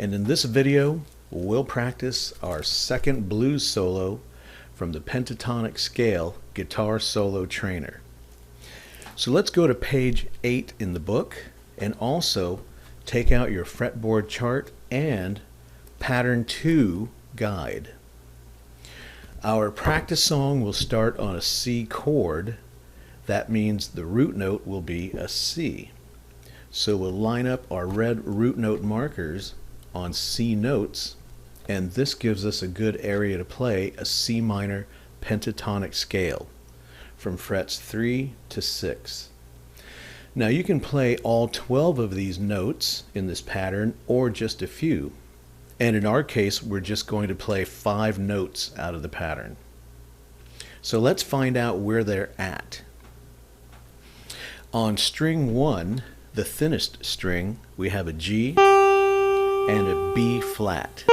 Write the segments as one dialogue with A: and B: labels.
A: and in this video we'll practice our second blues solo from the pentatonic scale Guitar Solo Trainer. So let's go to page 8 in the book and also take out your fretboard chart and pattern 2 guide. Our practice song will start on a C chord. That means the root note will be a C. So we'll line up our red root note markers on C notes, and this gives us a good area to play a C minor pentatonic scale from frets 3 to 6. Now you can play all 12 of these notes in this pattern or just a few. And in our case, we're just going to play 5 notes out of the pattern. So let's find out where they're at. On string 1, the thinnest string, we have a G and a B flat.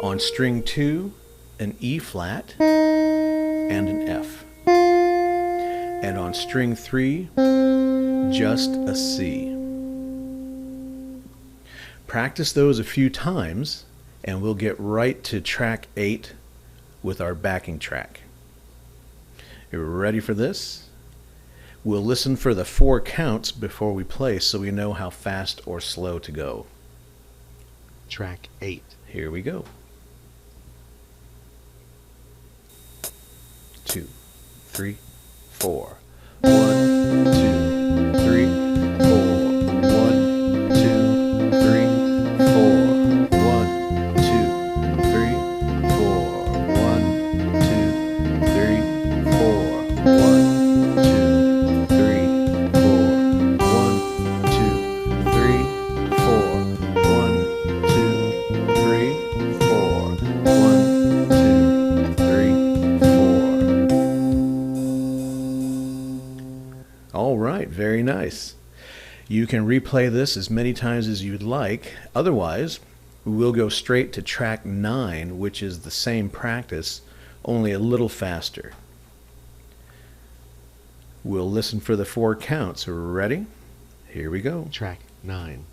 A: On string 2, an E flat and an F. And on string 3, just a C. Practice those a few times and we'll get right to track 8 with our backing track. You're ready for this? We'll listen for the 4 counts before we play so we know how fast or slow to go.
B: Track 8.
A: Here we go. 2, 3, 4. 1, 2, 3, 4. 1, 2, 3, 4. 1, 2, 3, 4. 1, 2, 3, 4. 1, 2, 3, 4. 1, 2, 3, 4. 1, 2, 3, 4. 1, 2, 3, 4. All right, very nice. You can replay this as many times as you'd like. Otherwise, we'll go straight to track 9, which is the same practice, only a little faster. We'll listen for the 4 counts. Ready? Here we go.
B: Track 9.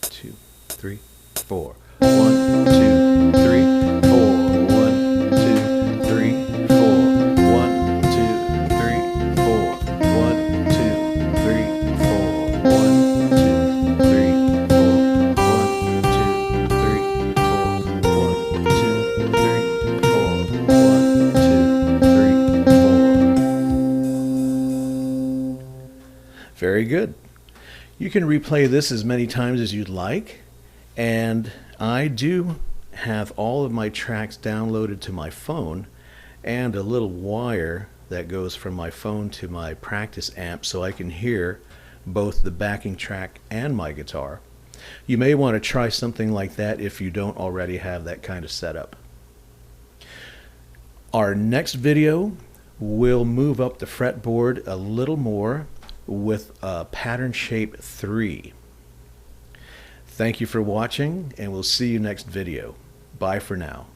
A: 2, 3, 4. 1, 2, 3, 4. 1, 2, 3, 4. 1, 2, 3, 4. 1, 2, 3, 4. 1, 2, 3, 4. 1, 2, 3, 4. 1, 2, 3, 4. 1, 2, 3, 4. Very good. You can replay this as many times as you'd like, and I do have all of my tracks downloaded to my phone and a little wire that goes from my phone to my practice amp so I can hear both the backing track and my guitar. You may want to try something like that if you don't already have that kind of setup. Our next video will move up the fretboard a little more with a pattern shape 3. Thank you for watching, and we'll see you next video. Bye for now.